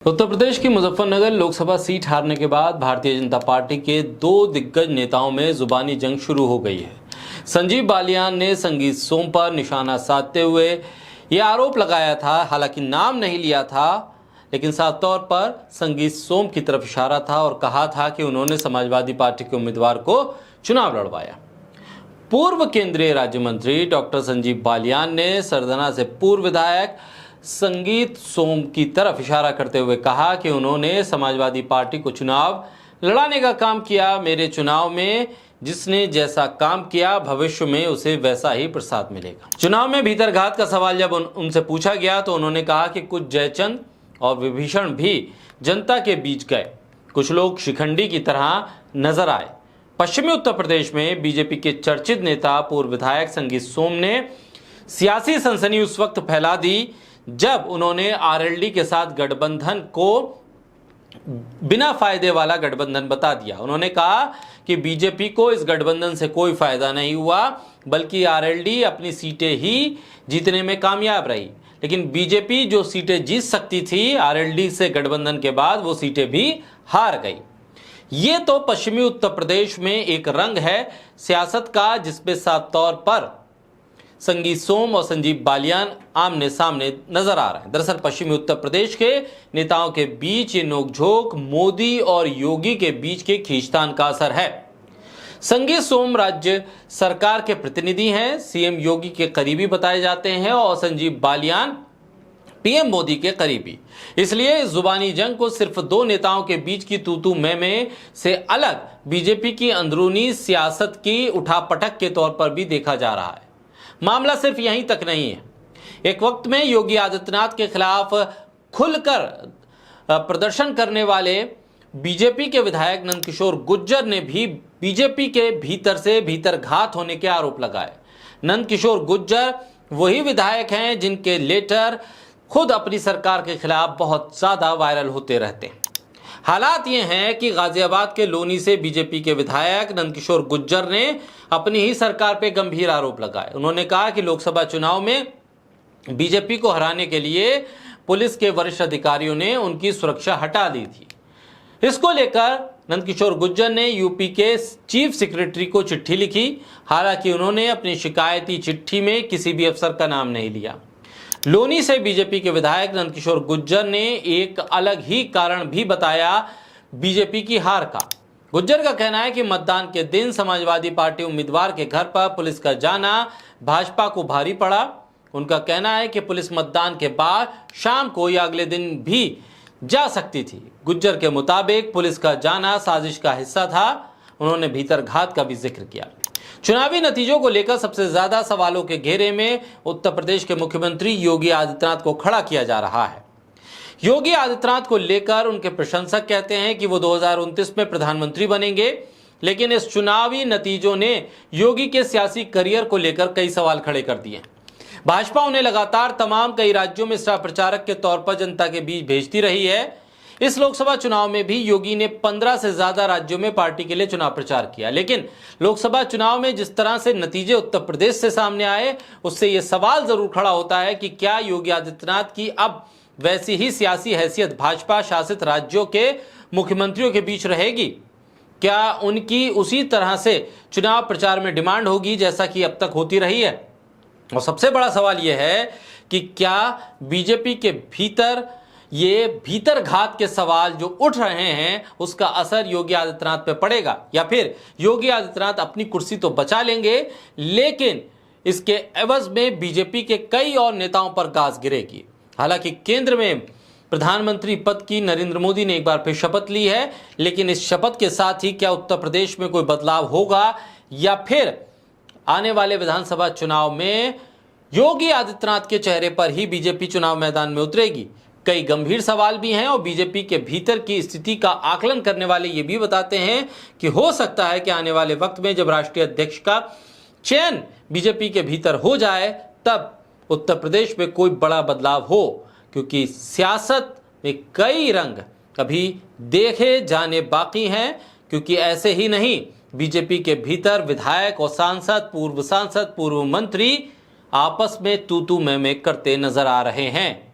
उत्तर प्रदेश की मुजफ्फरनगर लोकसभा सीट हारने के बाद भारतीय जनता पार्टी के दो दिग्गज नेताओं में जुबानी जंग शुरू हो गई है। संजीव बालियान ने संगीत सोम पर निशाना साधते हुए यह आरोप लगाया था, हालांकि नाम नहीं लिया था, लेकिन साफ तौर पर संगीत सोम की तरफ इशारा था और कहा था कि उन्होंने समाजवादी पार्टी के उम्मीदवार को चुनाव लड़वाया। पूर्व केंद्रीय राज्य मंत्री डॉक्टर संजीव बालियान ने सरदना से पूर्व विधायक संगीत सोम की तरफ इशारा करते हुए कहा कि उन्होंने समाजवादी पार्टी को चुनाव लड़ाने का काम किया। मेरे चुनाव में जिसने जैसा काम किया भविष्य में उसे वैसा ही प्रसाद मिलेगा। चुनाव में भीतरघात का सवाल जब उनसे पूछा गया तो उन्होंने कहा कि कुछ जयचंद और विभीषण भी जनता के बीच गए, कुछ लोग शिखंडी की तरह नजर आए। पश्चिमी उत्तर प्रदेश में बीजेपी के चर्चित नेता पूर्व विधायक संगीत सोम ने सियासी सनसनी उस वक्त फैला दी जब उन्होंने आरएलडी के साथ गठबंधन को बिना फायदे वाला गठबंधन बता दिया। उन्होंने कहा कि बीजेपी को इस गठबंधन से कोई फायदा नहीं हुआ, बल्कि आरएलडी अपनी सीटें ही जीतने में कामयाब रही। लेकिन बीजेपी जो सीटें जीत सकती थी आरएलडी से गठबंधन के बाद, वो सीटें भी हार गई। ये तो पश्चिमी उत्तर प्रदेश में एक रंग है सियासत का, जिसपे साफ तौर पर संगीत सोम और संजीव बालियान आमने सामने नजर आ रहे हैं। दरअसल पश्चिमी उत्तर प्रदेश के नेताओं के बीच ये नोकझोंक मोदी और योगी के बीच के खींचतान का असर है। संगीत सोम राज्य सरकार के प्रतिनिधि हैं, सीएम योगी के करीबी बताए जाते हैं, और संजीव बालियान पीएम मोदी के करीबी। इसलिए इस जुबानी जंग को सिर्फ दो नेताओं के बीच की तू मैं से अलग बीजेपी की अंदरूनी सियासत की उठापटक के तौर पर भी देखा जा रहा है। मामला सिर्फ यहीं तक नहीं है। एक वक्त में योगी आदित्यनाथ के खिलाफ खुलकर प्रदर्शन करने वाले बीजेपी के विधायक नंदकिशोर गुर्जर ने भी बीजेपी के भीतर से भीतरघात होने के आरोप लगाए। नंदकिशोर गुर्जर वही विधायक हैं जिनके लेटर खुद अपनी सरकार के खिलाफ बहुत ज्यादा वायरल होते रहते हैं। हालात ये हैं कि गाजियाबाद के लोनी से बीजेपी के विधायक नंदकिशोर गुर्जर ने अपनी ही सरकार पे गंभीर आरोप लगाए। उन्होंने कहा कि लोकसभा चुनाव में बीजेपी को हराने के लिए पुलिस के वरिष्ठ अधिकारियों ने उनकी सुरक्षा हटा दी थी। इसको लेकर नंदकिशोर गुर्जर ने यूपी के चीफ सेक्रेटरी को चिट्ठी लिखी। हालांकि उन्होंने अपनी शिकायती चिट्ठी में किसी भी अफसर का नाम नहीं लिया। लोनी से बीजेपी के विधायक नंदकिशोर गुर्जर ने एक अलग ही कारण भी बताया बीजेपी की हार का। गुर्जर का कहना है कि मतदान के दिन समाजवादी पार्टी उम्मीदवार के घर पर पुलिस का जाना भाजपा को भारी पड़ा। उनका कहना है कि पुलिस मतदान के बाद शाम को या अगले दिन भी जा सकती थी। गुर्जर के मुताबिक पुलिस का जाना साजिश का हिस्सा था। उन्होंने भीतरघात का भी जिक्र किया। चुनावी नतीजों को लेकर सबसे ज्यादा सवालों के घेरे में उत्तर प्रदेश के मुख्यमंत्री योगी आदित्यनाथ को खड़ा किया जा रहा है। योगी आदित्यनाथ को लेकर उनके प्रशंसक कहते हैं कि वो 2029 में प्रधानमंत्री बनेंगे, लेकिन इस चुनावी नतीजों ने योगी के सियासी करियर को लेकर कई सवाल खड़े कर दिए। भाजपा उन्हें लगातार तमाम कई राज्यों में स्टार प्रचारक के तौर पर जनता के बीच भेजती रही है। इस लोकसभा चुनाव में भी योगी ने 15 से ज्यादा राज्यों में पार्टी के लिए चुनाव प्रचार किया, लेकिन लोकसभा चुनाव में जिस तरह से नतीजे उत्तर प्रदेश से सामने आए, उससे यह सवाल जरूर खड़ा होता है कि क्या योगी आदित्यनाथ की अब वैसी ही सियासी हैसियत भाजपा शासित राज्यों के मुख्यमंत्रियों के बीच रहेगी? क्या उनकी उसी तरह से चुनाव प्रचार में डिमांड होगी जैसा कि अब तक होती रही है? और सबसे बड़ा सवाल यह है कि क्या बीजेपी के भीतर ये भीतरघात के सवाल जो उठ रहे हैं उसका असर योगी आदित्यनाथ पे पड़ेगा, या फिर योगी आदित्यनाथ अपनी कुर्सी तो बचा लेंगे लेकिन इसके एवज में बीजेपी के कई और नेताओं पर गाज गिरेगी। हालांकि केंद्र में प्रधानमंत्री पद की नरेंद्र मोदी ने एक बार फिर शपथ ली है, लेकिन इस शपथ के साथ ही क्या उत्तर प्रदेश में कोई बदलाव होगा, या फिर आने वाले विधानसभा चुनाव में योगी आदित्यनाथ के चेहरे पर ही बीजेपी चुनाव मैदान में उतरेगी? कई गंभीर सवाल भी हैं और बीजेपी के भीतर की स्थिति का आकलन करने वाले ये भी बताते हैं कि हो सकता है कि आने वाले वक्त में जब राष्ट्रीय अध्यक्ष का चयन बीजेपी के भीतर हो जाए तब उत्तर प्रदेश में कोई बड़ा बदलाव हो, क्योंकि सियासत में कई रंग अभी देखे जाने बाकी हैं। क्योंकि ऐसे ही नहीं, बीजेपी के भीतर विधायक और सांसद, पूर्व मंत्री आपस में तू मैं करते नजर आ रहे हैं।